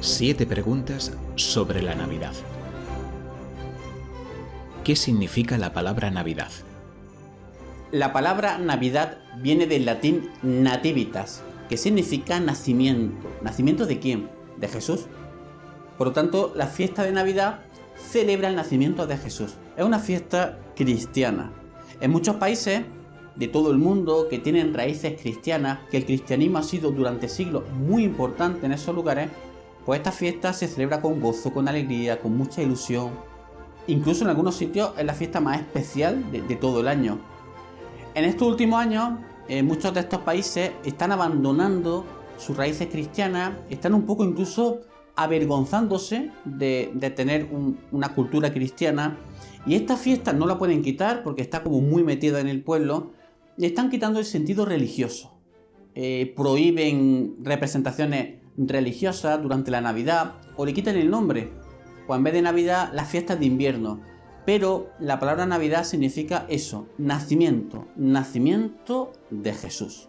7 preguntas sobre la Navidad. ¿Qué significa la palabra Navidad? La palabra Navidad viene del latín nativitas, que significa nacimiento. ¿Nacimiento de quién? De Jesús. Por lo tanto, la fiesta de Navidad celebra el nacimiento de Jesús. Es una fiesta cristiana. En muchos países de todo el mundo que tienen raíces cristianas, que el cristianismo ha sido durante siglos muy importante en esos lugares, pues esta fiesta se celebra con gozo, con alegría, con mucha ilusión. Incluso en algunos sitios es la fiesta más especial de todo el año. En estos últimos años, muchos de estos países están abandonando sus raíces cristianas, están un poco incluso avergonzándose de tener una cultura cristiana, y esta fiesta no la pueden quitar porque está como muy metida en el pueblo, y están quitando el sentido religioso. Prohíben representaciones religiosas durante la Navidad, o le quitan el nombre, o en vez de Navidad, las fiestas de invierno. Pero la palabra Navidad significa eso, nacimiento de Jesús.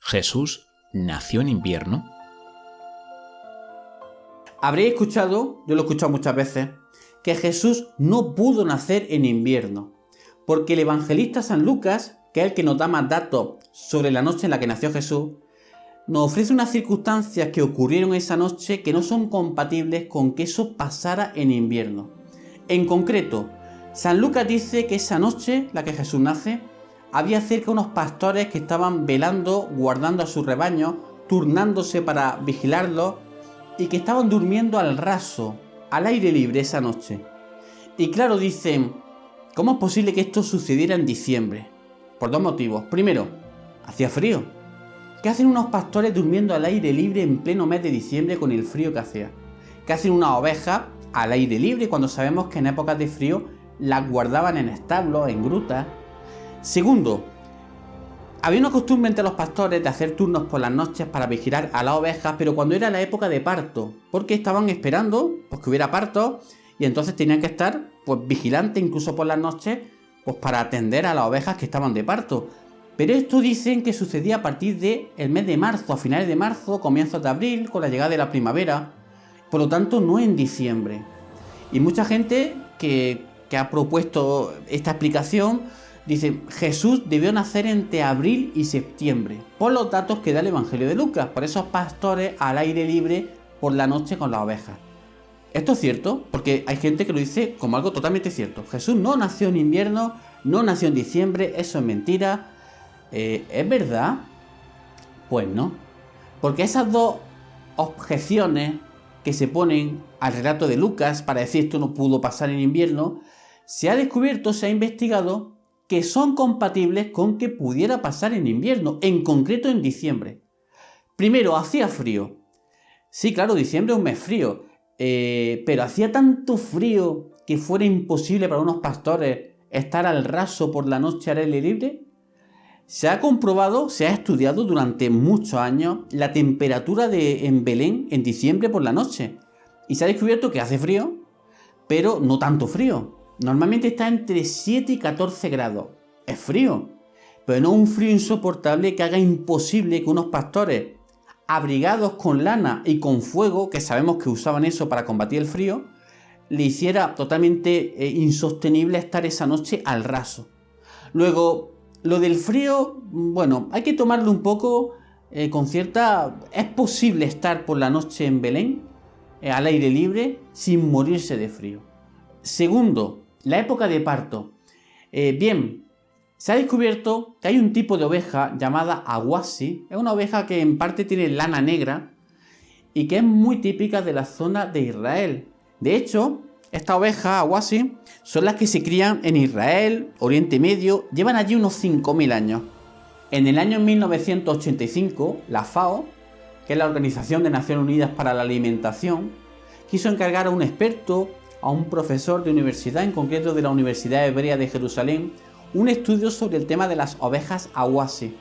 ¿Jesús nació en invierno? Habréis escuchado, yo lo he escuchado muchas veces, que Jesús no pudo nacer en invierno, porque el evangelista San Lucas, que es el que nos da más datos sobre la noche en la que nació Jesús, nos ofrece unas circunstancias que ocurrieron esa noche que no son compatibles con que eso pasara en invierno. En concreto, San Lucas dice que esa noche, la que Jesús nace, había cerca unos pastores que estaban velando, guardando a su rebaño, turnándose para vigilarlo, y que estaban durmiendo al raso, al aire libre esa noche. Y claro, dicen, ¿cómo es posible que esto sucediera en diciembre? Por dos motivos. Primero, hacía frío. ¿Qué hacen unos pastores durmiendo al aire libre en pleno mes de diciembre con el frío que hacía? ¿Qué hacen unas ovejas al aire libre cuando sabemos que en épocas de frío las guardaban en establos, en grutas? Segundo, había una costumbre entre los pastores de hacer turnos por las noches para vigilar a las ovejas, pero cuando era la época de parto, porque estaban esperando pues, que hubiera parto, y entonces tenían que estar pues, vigilantes incluso por las noches pues, para atender a las ovejas que estaban de parto. Pero esto dicen que sucedía a partir del mes de marzo, a finales de marzo, comienzos de abril, con la llegada de la primavera. Por lo tanto, no en diciembre. Y mucha gente que ha propuesto esta explicación dice, Jesús debió nacer entre abril y septiembre, por los datos que da el Evangelio de Lucas, por esos pastores al aire libre por la noche con las ovejas. Esto es cierto, porque hay gente que lo dice como algo totalmente cierto. Jesús no nació en invierno, no nació en diciembre, eso es mentira. ¿Es verdad? Pues no. Porque esas dos objeciones que se ponen al relato de Lucas para decir esto no pudo pasar en invierno, se ha descubierto, se ha investigado que son compatibles con que pudiera pasar en invierno, en concreto en diciembre. Primero, hacía frío. Sí, claro, diciembre es un mes frío, pero hacía tanto frío que fuera imposible para unos pastores estar al raso por la noche al aire libre. Se ha comprobado, se ha estudiado durante muchos años la temperatura en Belén en diciembre por la noche. Y se ha descubierto que hace frío, pero no tanto frío. Normalmente está entre 7 y 14 grados. Es frío, pero no un frío insoportable que haga imposible que unos pastores abrigados con lana y con fuego, que sabemos que usaban eso para combatir el frío, le hiciera totalmente insostenible estar esa noche al raso. Luego, lo del frío, bueno, hay que tomarlo un poco con cierta... Es posible estar por la noche en Belén, al aire libre, sin morirse de frío. Segundo, la época de parto. Bien, se ha descubierto que hay un tipo de oveja llamada aguasi. Es una oveja que en parte tiene lana negra y que es muy típica de la zona de Israel. De hecho, esta oveja aguasi son las que se crían en Israel, Oriente Medio, llevan allí unos 5.000 años. En el año 1985, la FAO, que es la Organización de Naciones Unidas para la Alimentación, quiso encargar a un experto, a un profesor de universidad, en concreto de la Universidad Hebrea de Jerusalén, un estudio sobre el tema de las ovejas aguasi.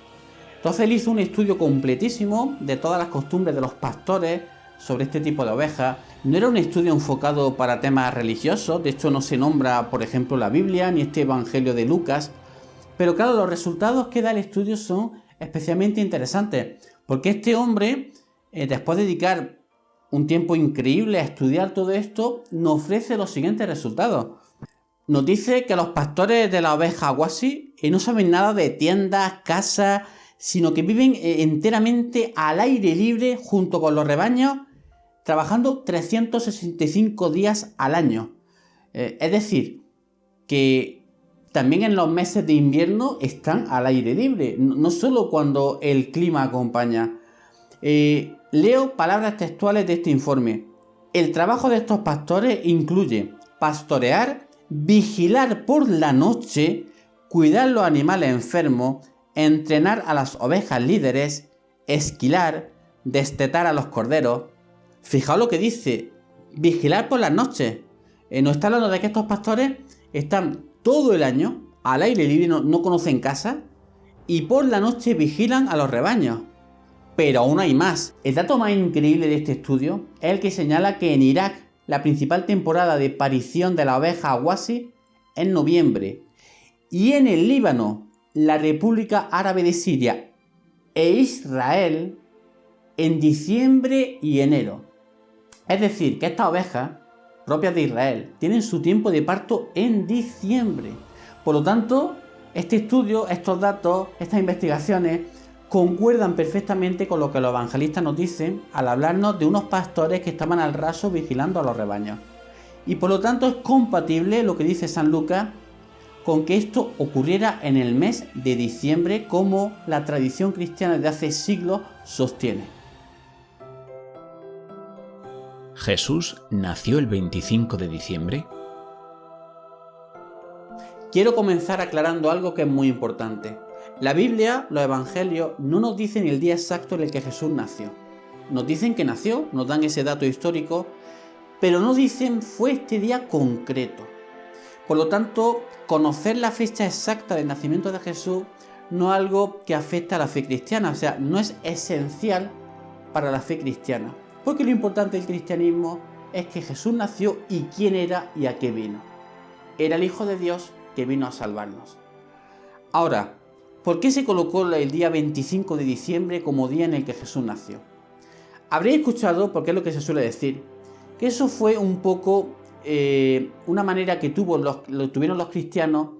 Entonces él hizo un estudio completísimo de todas las costumbres de los pastores sobre este tipo de ovejas. No era un estudio enfocado para temas religiosos, de hecho no se nombra, por ejemplo, la Biblia ni este Evangelio de Lucas, pero claro, los resultados que da el estudio son especialmente interesantes, porque este hombre, después de dedicar un tiempo increíble a estudiar todo esto, nos ofrece los siguientes resultados. Nos dice que los pastores de la oveja Wasi no saben nada de tiendas, casas, sino que viven enteramente al aire libre junto con los rebaños, trabajando 365 días al año. Es decir, que también en los meses de invierno están al aire libre, no solo cuando el clima acompaña. Leo palabras textuales de este informe. El trabajo de estos pastores incluye pastorear, vigilar por la noche, cuidar los animales enfermos, entrenar a las ovejas líderes, esquilar, destetar a los corderos. Fijaos lo que dice, vigilar por las noches. Nos está hablando de que estos pastores están todo el año al aire libre, no conocen casa, y por la noche vigilan a los rebaños. Pero aún hay más. El dato más increíble de este estudio es el que señala que en Irak la principal temporada de parición de la oveja Awasi es en noviembre. Y en el Líbano, la República Árabe de Siria e Israel en diciembre y enero. Es decir, que estas ovejas propias de Israel tienen su tiempo de parto en diciembre. Por lo tanto, este estudio, estos datos, estas investigaciones concuerdan perfectamente con lo que los evangelistas nos dicen al hablarnos de unos pastores que estaban al raso vigilando a los rebaños. Y por lo tanto es compatible lo que dice San Lucas con que esto ocurriera en el mes de diciembre, como la tradición cristiana de hace siglos sostiene. ¿Jesús nació el 25 de diciembre? Quiero comenzar aclarando algo que es muy importante. La Biblia, los evangelios, no nos dicen el día exacto en el que Jesús nació. Nos dicen que nació, nos dan ese dato histórico, pero no dicen fue este día concreto. Por lo tanto, conocer la fecha exacta del nacimiento de Jesús no es algo que afecta a la fe cristiana, o sea, no es esencial para la fe cristiana. Porque lo importante del cristianismo es que Jesús nació y quién era y a qué vino. Era el Hijo de Dios que vino a salvarnos. Ahora, ¿por qué se colocó el día 25 de diciembre como día en el que Jesús nació? Habréis escuchado, porque es lo que se suele decir, que eso fue un poco una manera que tuvieron los cristianos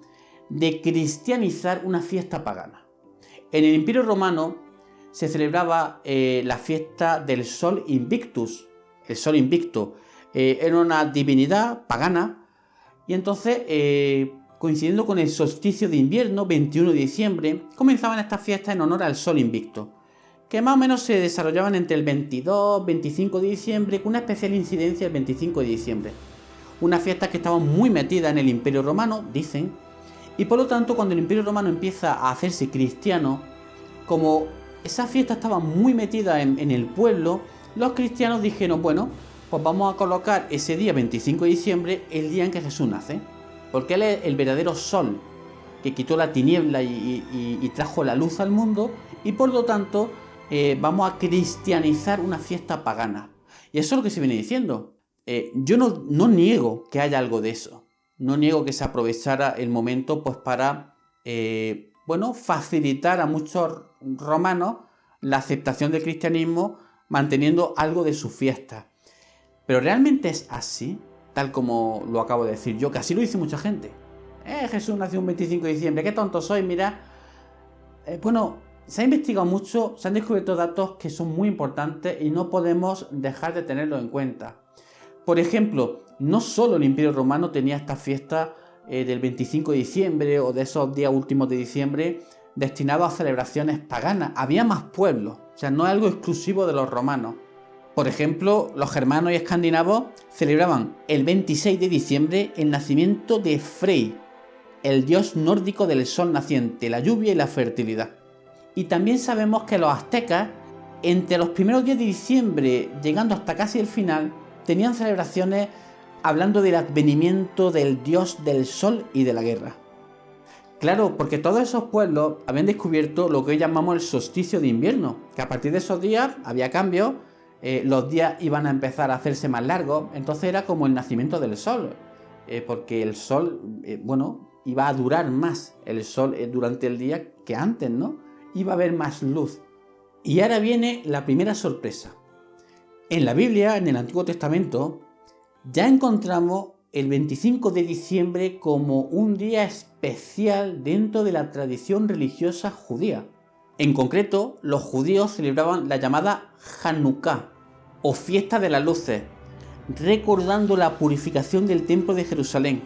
de cristianizar una fiesta pagana. En el Imperio Romano se celebraba la fiesta del Sol Invictus, el Sol Invicto. Era una divinidad pagana y entonces, coincidiendo con el solsticio de invierno, 21 de diciembre, comenzaban estas fiestas en honor al Sol Invicto, que más o menos se desarrollaban entre el 22 y 25 de diciembre, con una especial incidencia el 25 de diciembre. Una fiesta que estaba muy metida en el Imperio Romano, dicen, y por lo tanto cuando el Imperio Romano empieza a hacerse cristiano, como esa fiesta estaba muy metida en el pueblo, los cristianos dijeron, bueno, pues vamos a colocar ese día 25 de diciembre, el día en que Jesús nace, porque Él es el verdadero sol, que quitó la tiniebla y trajo la luz al mundo, y por lo tanto vamos a cristianizar una fiesta pagana. Y eso es lo que se viene diciendo. Yo no niego que haya algo de eso. No niego que se aprovechara el momento pues para facilitar a muchos romanos la aceptación del cristianismo manteniendo algo de su fiesta. Pero ¿realmente es así? Tal como lo acabo de decir yo, que así lo dice mucha gente. Jesús nació un 25 de diciembre, qué tonto soy, mira. Se ha investigado mucho, se han descubierto datos que son muy importantes y no podemos dejar de tenerlos en cuenta. Por ejemplo, no solo el Imperio Romano tenía esta fiesta del 25 de diciembre o de esos días últimos de diciembre destinados a celebraciones paganas. Había más pueblos, o sea, no es algo exclusivo de los romanos. Por ejemplo, los germanos y escandinavos celebraban el 26 de diciembre el nacimiento de Frey, el dios nórdico del sol naciente, la lluvia y la fertilidad. Y también sabemos que los aztecas, entre los primeros días de diciembre, llegando hasta casi el final, tenían celebraciones hablando del advenimiento del dios del sol y de la guerra. Claro, porque todos esos pueblos habían descubierto lo que hoy llamamos el solsticio de invierno, que a partir de esos días había cambios, los días iban a empezar a hacerse más largos, entonces era como el nacimiento del sol, porque el sol, iba a durar más el sol durante el día que antes, ¿no? Iba a haber más luz. Y ahora viene la primera sorpresa. En la Biblia, en el Antiguo Testamento, ya encontramos el 25 de diciembre como un día especial dentro de la tradición religiosa judía. En concreto, los judíos celebraban la llamada Hanukkah, o fiesta de las luces, recordando la purificación del templo de Jerusalén.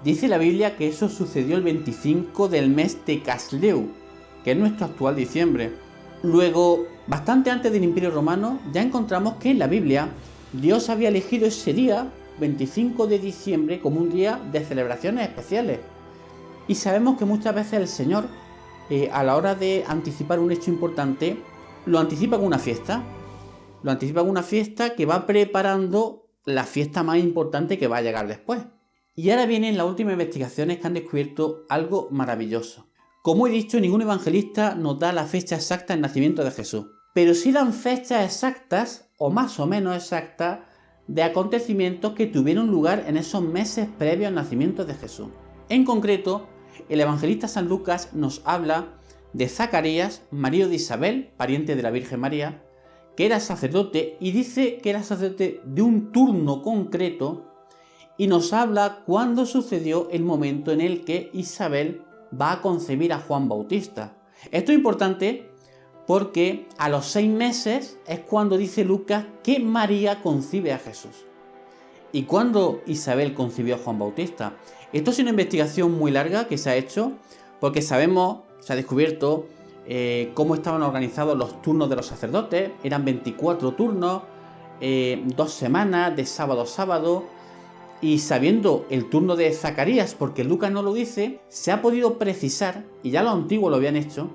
Dice la Biblia que eso sucedió el 25 del mes de Casleu, que es nuestro actual diciembre. Luego, bastante antes del Imperio Romano, ya encontramos que en la Biblia Dios había elegido ese día, 25 de diciembre, como un día de celebraciones especiales. Y sabemos que muchas veces el Señor, a la hora de anticipar un hecho importante, lo anticipa con una fiesta. Lo anticipa con una fiesta que va preparando la fiesta más importante que va a llegar después. Y ahora vienen las últimas investigaciones que han descubierto algo maravilloso. Como he dicho, ningún evangelista nos da la fecha exacta del nacimiento de Jesús, pero sí dan fechas exactas, o más o menos exactas, de acontecimientos que tuvieron lugar en esos meses previos al nacimiento de Jesús. En concreto, el evangelista San Lucas nos habla de Zacarías, marido de Isabel, pariente de la Virgen María, que era sacerdote, y dice que era sacerdote de un turno concreto, y nos habla cuándo sucedió el momento en el que Isabel va a concebir a Juan Bautista. Esto es importante porque a los 6 meses es cuando dice Lucas que María concibe a Jesús. ¿Y cuándo Isabel concibió a Juan Bautista? Esto es una investigación muy larga que se ha hecho porque sabemos, se ha descubierto cómo estaban organizados los turnos de los sacerdotes. Eran 24 turnos, 2 semanas, de sábado a sábado. Y sabiendo el turno de Zacarías, porque Lucas no lo dice, se ha podido precisar, y ya los antiguos lo habían hecho,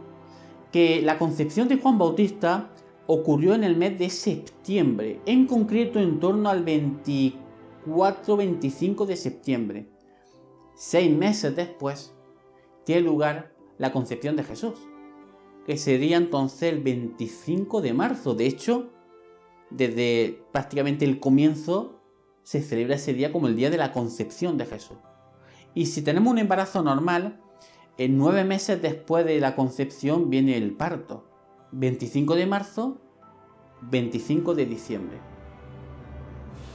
que la concepción de Juan Bautista ocurrió en el mes de septiembre, en concreto en torno al 24-25 de septiembre. 6 meses después tiene lugar la concepción de Jesús, que sería entonces el 25 de marzo. De hecho, desde prácticamente el comienzo se celebra ese día como el día de la concepción de Jesús. Y si tenemos un embarazo normal, en 9 meses después de la concepción viene el parto. 25 de marzo, 25 de diciembre.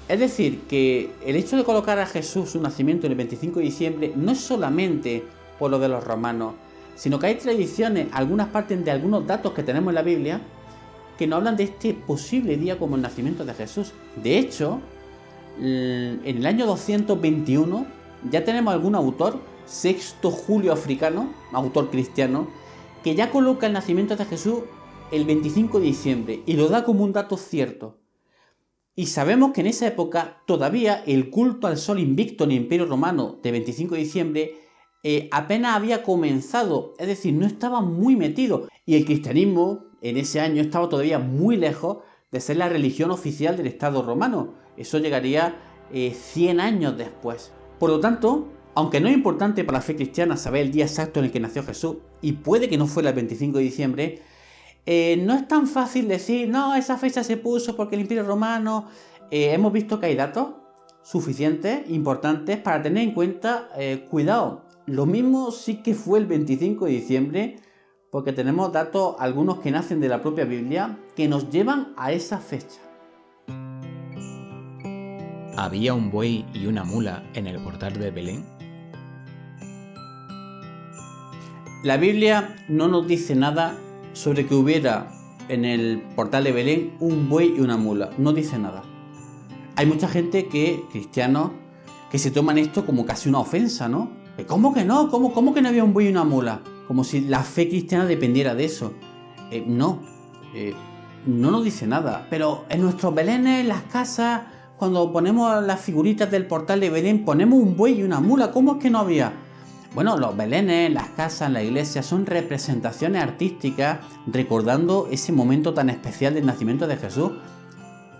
Es decir, que el hecho de colocar a Jesús su nacimiento en el 25 de diciembre no es solamente por lo de los romanos, sino que hay tradiciones, algunas partes de algunos datos que tenemos en la Biblia, que nos hablan de este posible día como el nacimiento de Jesús. De hecho, en el año 221 ya tenemos algún autor, Sexto Julio Africano, autor cristiano, que ya coloca el nacimiento de Jesús el 25 de diciembre y lo da como un dato cierto. Y sabemos que en esa época todavía el culto al sol invicto en el Imperio Romano de 25 de diciembre apenas había comenzado, es decir, no estaba muy metido, y el cristianismo en ese año estaba todavía muy lejos de ser la religión oficial del Estado romano. Eso llegaría 100 años después. Por lo tanto, aunque no es importante para la fe cristiana saber el día exacto en el que nació Jesús, y puede que no fuera el 25 de diciembre, no es tan fácil decir, no, esa fecha se puso porque el Imperio Romano... hemos visto que hay datos suficientes, importantes, para tener en cuenta, cuidado, lo mismo sí que fue el 25 de diciembre, porque tenemos datos, algunos que nacen de la propia Biblia, que nos llevan a esa fecha. ¿Había un buey y una mula en el portal de Belén? La Biblia no nos dice nada sobre que hubiera en el portal de Belén un buey y una mula. No dice nada. Hay mucha gente cristianos, que se toman esto como casi una ofensa, ¿no? ¿Cómo que no? ¿Cómo que no había un buey y una mula? Como si la fe cristiana dependiera de eso. No nos dice nada. Pero en nuestros belenes, en las casas, cuando ponemos las figuritas del portal de Belén, ponemos un buey y una mula. ¿Cómo es que no había? Bueno, los belenes, las casas, la iglesia son representaciones artísticas recordando ese momento tan especial del nacimiento de Jesús.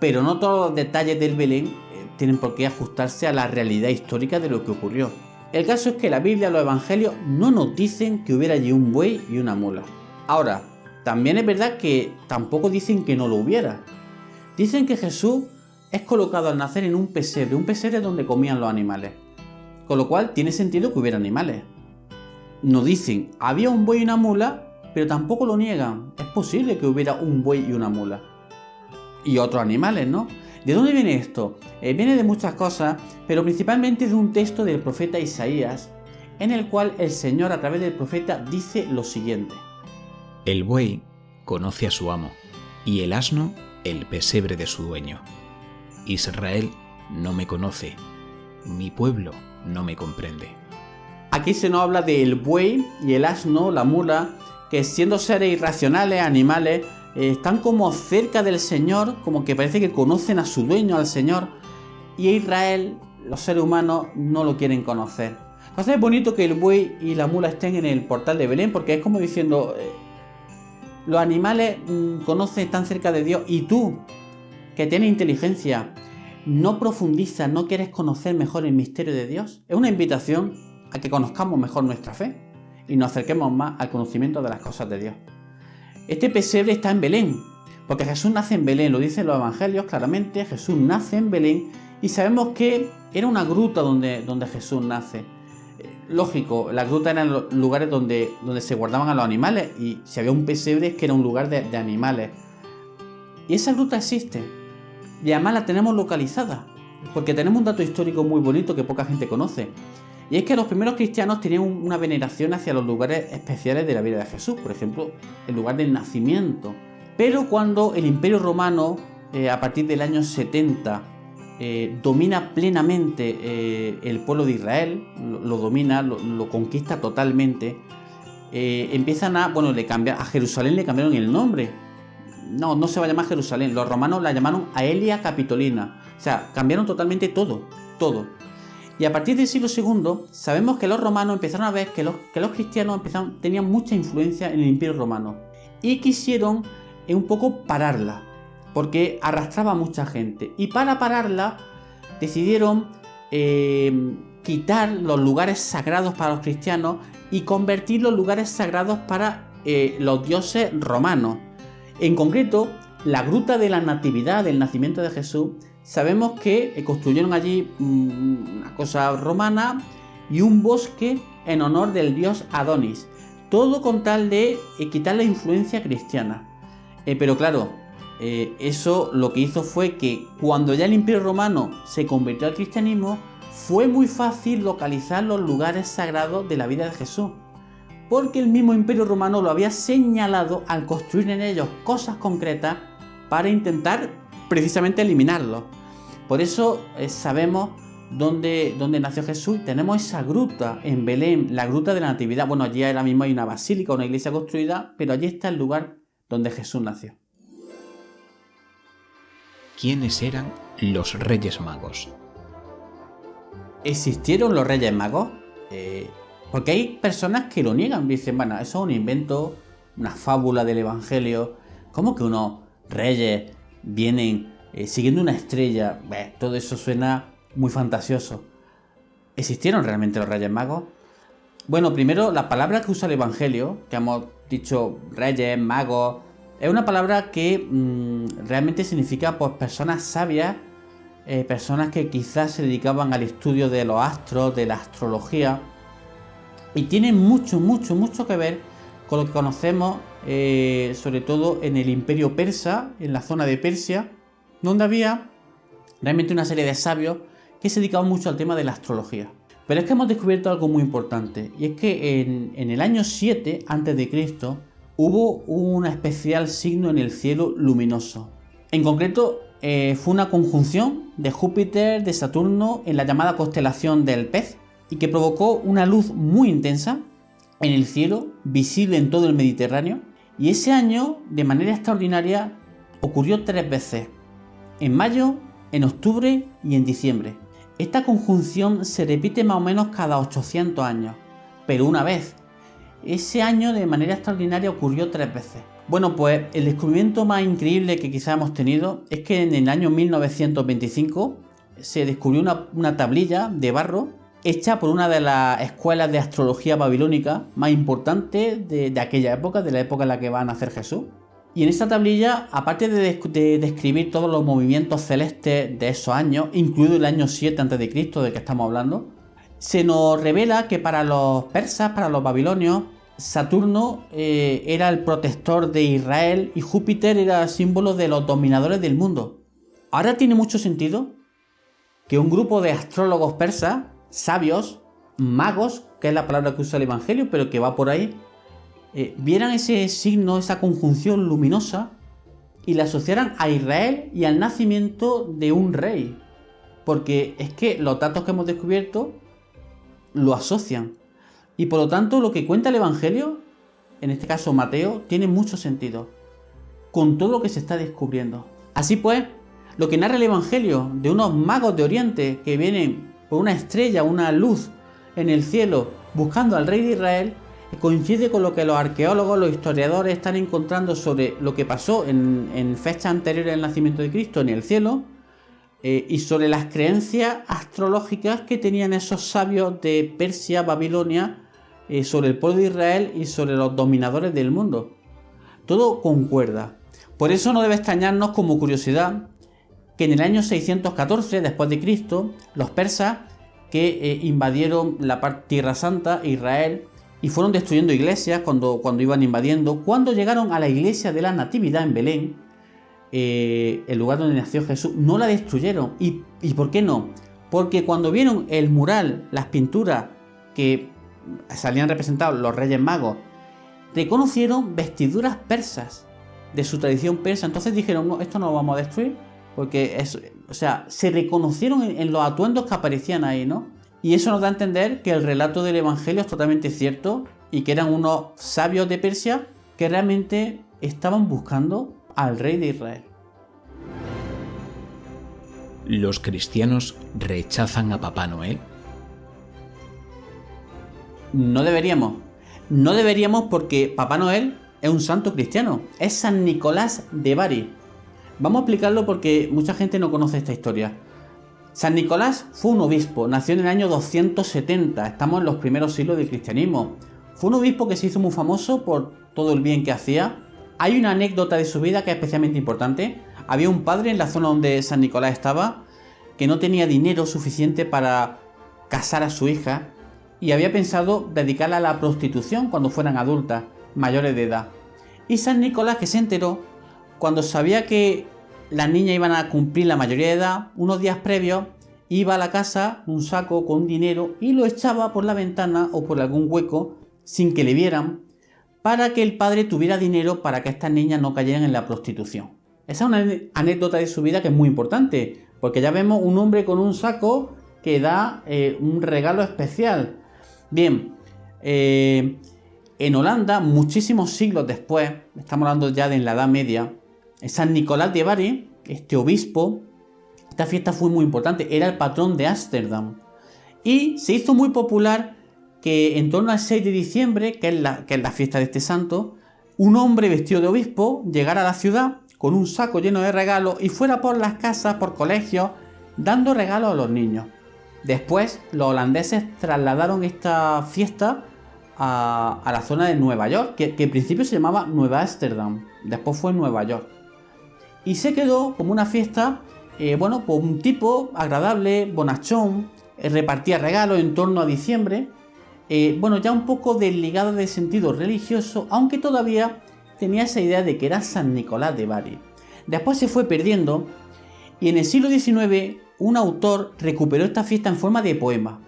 Pero no todos los detalles del Belén tienen por qué ajustarse a la realidad histórica de lo que ocurrió. El caso es que la Biblia, los evangelios, no nos dicen que hubiera allí un buey y una mula. Ahora, también es verdad que tampoco dicen que no lo hubiera. Dicen que Jesús es colocado al nacer en un pesebre donde comían los animales. Con lo cual tiene sentido que hubiera animales. No dicen, había un buey y una mula, pero tampoco lo niegan. Es posible que hubiera un buey y una mula. Y otros animales, ¿no? ¿De dónde viene esto? Viene de muchas cosas, pero principalmente de un texto del profeta Isaías, en el cual el Señor a través del profeta dice lo siguiente. El buey conoce a su amo, y el asno el pesebre de su dueño. Israel no me conoce, mi pueblo no me comprende. Aquí se nos habla del buey y el asno, la mula, que siendo seres irracionales, animales, están como cerca del Señor, como que parece que conocen a su dueño, al Señor, y a Israel, los seres humanos, no lo quieren conocer. Entonces es bonito que el buey y la mula estén en el portal de Belén, porque es como diciendo, los animales conocen, están cerca de Dios, y tú, que tienes inteligencia, no profundizas, no quieres conocer mejor el misterio de Dios. Es una invitación a que conozcamos mejor nuestra fe y nos acerquemos más al conocimiento de las cosas de Dios. Este pesebre está en Belén, porque Jesús nace en Belén, lo dicen los evangelios claramente, Jesús nace en Belén y sabemos que era una gruta donde Jesús nace. Lógico, las grutas eran los lugares donde se guardaban a los animales y si había un pesebre es que era un lugar de animales. Y esa gruta existe y además la tenemos localizada, porque tenemos un dato histórico muy bonito que poca gente conoce. Y es que los primeros cristianos tenían una veneración hacia los lugares especiales de la vida de Jesús, por ejemplo, el lugar del nacimiento. Pero cuando el Imperio Romano, a partir del año 70, domina plenamente el pueblo de Israel, lo domina, lo conquista totalmente, empiezan a Jerusalén le cambiaron el nombre. No se va a llamar Jerusalén, los romanos la llamaron Aelia Capitolina. O sea, cambiaron totalmente todo. Y a partir del siglo II sabemos que los romanos empezaron a ver que los cristianos tenían mucha influencia en el Imperio Romano y quisieron un poco pararla, porque arrastraba a mucha gente. Y para pararla decidieron quitar los lugares sagrados para los cristianos y convertir los lugares sagrados para los dioses romanos. En concreto, la gruta de la Natividad, del nacimiento de Jesús, sabemos que construyeron allí una cosa romana y un bosque en honor del dios Adonis. Todo con tal de quitar la influencia cristiana. Pero claro, eso lo que hizo fue que cuando ya el Imperio Romano se convirtió al cristianismo, fue muy fácil localizar los lugares sagrados de la vida de Jesús. Porque el mismo Imperio Romano lo había señalado al construir en ellos cosas concretas para intentar precisamente eliminarlos. Por eso sabemos dónde nació Jesús. Tenemos esa gruta en Belén, la gruta de la Natividad. Bueno, allí ahora mismo hay una basílica, una iglesia construida, pero allí está el lugar donde Jesús nació. ¿Quiénes eran los Reyes Magos? ¿Existieron los Reyes Magos? Porque hay personas que lo niegan, dicen, bueno, eso es un invento, una fábula del Evangelio. ¿Cómo que unos reyes vienen siguiendo una estrella? Todo eso suena muy fantasioso. ¿Existieron realmente los Reyes Magos? Bueno, primero, la palabra que usa el Evangelio, que hemos dicho Reyes, Magos, es una palabra que realmente significa pues personas sabias, personas que quizás se dedicaban al estudio de los astros, de la astrología, y tiene mucho que ver con lo que conocemos, sobre todo en el Imperio Persa, en la zona de Persia, donde había realmente una serie de sabios que se dedicaban mucho al tema de la astrología. Pero es que hemos descubierto algo muy importante, y es que en el año 7 a.C. hubo un especial signo en el cielo luminoso. En concreto, fue una conjunción de Júpiter, de Saturno, en la llamada constelación del Pez, y que provocó una luz muy intensa en el cielo, visible en todo el Mediterráneo, y ese año, de manera extraordinaria, ocurrió 3 veces, en mayo, en octubre y en diciembre. Esta conjunción se repite más o menos cada 800 años, pero una vez. Ese año, de manera extraordinaria, ocurrió 3 veces. Bueno, pues el descubrimiento más increíble que quizá hemos tenido es que en el año 1925 se descubrió una tablilla de barro hecha por una de las escuelas de astrología babilónica más importantes de aquella época, de la época en la que va a nacer Jesús. Y en esta tablilla, aparte de describir todos los movimientos celestes de esos años, incluido el año 7 a.C. del que estamos hablando, se nos revela que para los persas, para los babilonios, Saturno era el protector de Israel y Júpiter era símbolo de los dominadores del mundo. Ahora tiene mucho sentido que un grupo de astrólogos persas, sabios, magos, que es la palabra que usa el Evangelio, pero que va por ahí, vieran ese signo, esa conjunción luminosa, y la asociaran a Israel y al nacimiento de un rey. Porque es que los datos que hemos descubierto lo asocian. Y por lo tanto, lo que cuenta el Evangelio, en este caso Mateo, tiene mucho sentido con todo lo que se está descubriendo. Así pues, lo que narra el Evangelio de unos magos de Oriente que vienen por una estrella, una luz en el cielo, buscando al rey de Israel, coincide con lo que los arqueólogos, los historiadores están encontrando sobre lo que pasó en fechas anteriores al nacimiento de Cristo en el cielo, y sobre las creencias astrológicas que tenían esos sabios de Persia, Babilonia, sobre el pueblo de Israel y sobre los dominadores del mundo. Todo concuerda. Por eso no debe extrañarnos como curiosidad que en el año 614 después de Cristo, los persas que invadieron la Tierra Santa, Israel, y fueron destruyendo iglesias cuando iban invadiendo, cuando llegaron a la iglesia de la Natividad en Belén, el lugar donde nació Jesús, no la destruyeron. ¿Y por qué no? Porque cuando vieron el mural, las pinturas que salían representados los Reyes Magos, reconocieron vestiduras persas de su tradición persa. Entonces dijeron, no, esto no lo vamos a destruir, porque se reconocieron en los atuendos que aparecían ahí, ¿no? Y eso nos da a entender que el relato del Evangelio es totalmente cierto y que eran unos sabios de Persia que realmente estaban buscando al rey de Israel. ¿Los cristianos rechazan a Papá Noel? No deberíamos. No deberíamos porque Papá Noel es un santo cristiano. Es San Nicolás de Bari. Vamos a explicarlo porque mucha gente no conoce esta historia. San Nicolás fue un obispo, nació en el año 270, estamos en los primeros siglos del cristianismo. Fue un obispo que se hizo muy famoso por todo el bien que hacía. Hay una anécdota de su vida que es especialmente importante. Había un padre en la zona donde San Nicolás estaba que no tenía dinero suficiente para casar a su hija y había pensado dedicarla a la prostitución cuando fueran adultas, mayores de edad. Y San Nicolás, que se enteró, cuando sabía que las niñas iban a cumplir la mayoría de edad, unos días previos, iba a la casa, un saco con dinero, y lo echaba por la ventana o por algún hueco, sin que le vieran, para que el padre tuviera dinero para que estas niñas no cayeran en la prostitución. Esa es una anécdota de su vida que es muy importante, porque ya vemos un hombre con un saco que da un regalo especial. Bien, en Holanda, muchísimos siglos después, estamos hablando ya de la Edad Media, San Nicolás de Bari, este obispo, esta fiesta fue muy importante, era el patrón de Ámsterdam. Y se hizo muy popular que en torno al 6 de diciembre, que es la fiesta de este santo, un hombre vestido de obispo llegara a la ciudad con un saco lleno de regalos y fuera por las casas, por colegios, dando regalos a los niños. Después, los holandeses trasladaron esta fiesta a la zona de Nueva York, que en principio se llamaba Nueva Ámsterdam, después fue Nueva York. Y se quedó como una fiesta, por un tipo agradable, bonachón, repartía regalos en torno a diciembre, ya un poco desligado del sentido religioso, aunque todavía tenía esa idea de que era San Nicolás de Bari. Después se fue perdiendo y en el siglo XIX un autor recuperó esta fiesta en forma de poema.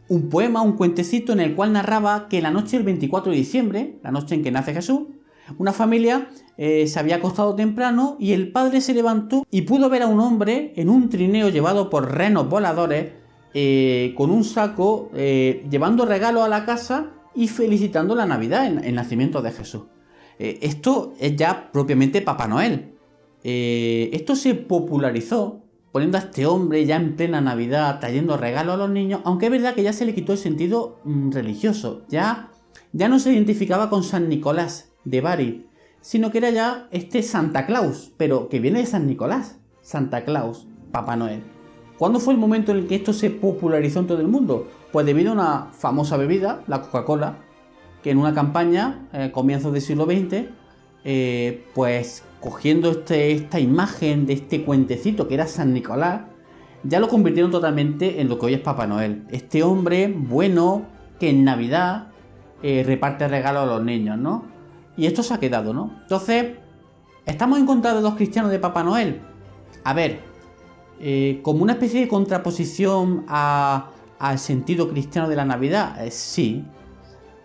Un poema, un cuentecito en el cual narraba que la noche del 24 de diciembre, la noche en que nace Jesús, una familia se había acostado temprano y el padre se levantó y pudo ver a un hombre en un trineo llevado por renos voladores, con un saco, llevando regalos a la casa y felicitando la Navidad, el nacimiento de Jesús. Esto es ya propiamente Papá Noel. Esto se popularizó poniendo a este hombre ya en plena Navidad, trayendo regalos a los niños, aunque es verdad que ya se le quitó el sentido religioso. Ya no se identificaba con San Nicolás de Bari, sino que era ya este Santa Claus, pero que viene de San Nicolás, Santa Claus, Papá Noel. ¿Cuándo fue el momento en el que esto se popularizó en todo el mundo? Pues debido a una famosa bebida, la Coca-Cola, que en una campaña, comienzos del siglo XX, pues cogiendo esta imagen de este cuentecito que era San Nicolás, ya lo convirtieron totalmente en lo que hoy es Papá Noel. Este hombre bueno que en Navidad reparte regalos a los niños, ¿no? Y esto se ha quedado, ¿no? Entonces, ¿estamos en contra de los cristianos de Papá Noel? A ver, como una especie de contraposición al sentido cristiano de la Navidad, sí.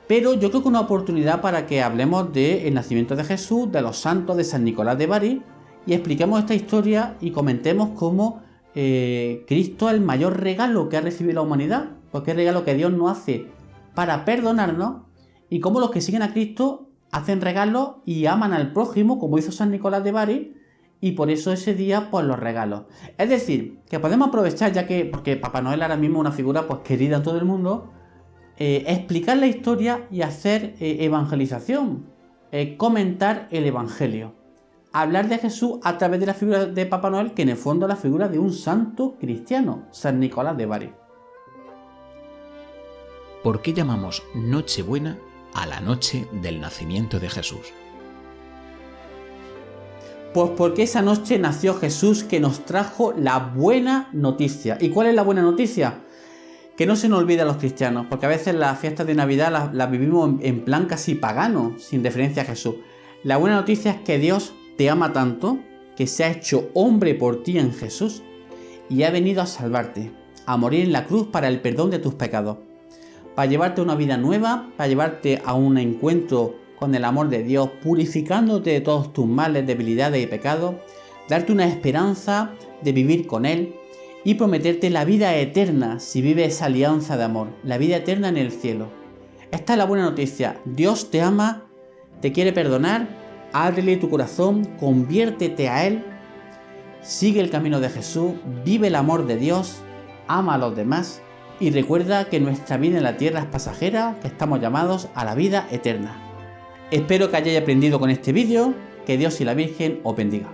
Pero yo creo que una oportunidad para que hablemos del nacimiento de Jesús, de los santos, de San Nicolás de Bari, y expliquemos esta historia y comentemos cómo Cristo es el mayor regalo que ha recibido la humanidad, porque es el regalo que Dios nos hace para perdonarnos, y cómo los que siguen a Cristo hacen regalos y aman al prójimo, como hizo San Nicolás de Bari, y por eso ese día, pues los regalos. Es decir, que podemos aprovechar, ya que, porque Papá Noel ahora mismo es una figura pues querida en todo el mundo, explicar la historia y hacer evangelización, comentar el Evangelio. Hablar de Jesús a través de la figura de Papá Noel, que en el fondo es la figura de un santo cristiano, San Nicolás de Bari. ¿Por qué llamamos Nochebuena a la noche del nacimiento de Jesús? Pues porque esa noche nació Jesús, que nos trajo la buena noticia. ¿Y cuál es la buena noticia? Que no se nos olvide a los cristianos, porque a veces las fiestas de Navidad las vivimos en plan casi pagano, sin referencia a Jesús. La buena noticia es que Dios te ama tanto, que se ha hecho hombre por ti en Jesús, y ha venido a salvarte, a morir en la cruz para el perdón de tus pecados, para llevarte a una vida nueva, para llevarte a un encuentro con el amor de Dios, purificándote de todos tus males, debilidades y pecados, darte una esperanza de vivir con Él y prometerte la vida eterna si vives esa alianza de amor, la vida eterna en el cielo. Esta es la buena noticia. Dios te ama, te quiere perdonar, ábrele tu corazón, conviértete a Él, sigue el camino de Jesús, vive el amor de Dios, ama a los demás y recuerda que nuestra vida en la tierra es pasajera, que estamos llamados a la vida eterna. Espero que hayáis aprendido con este vídeo, que Dios y la Virgen os bendiga.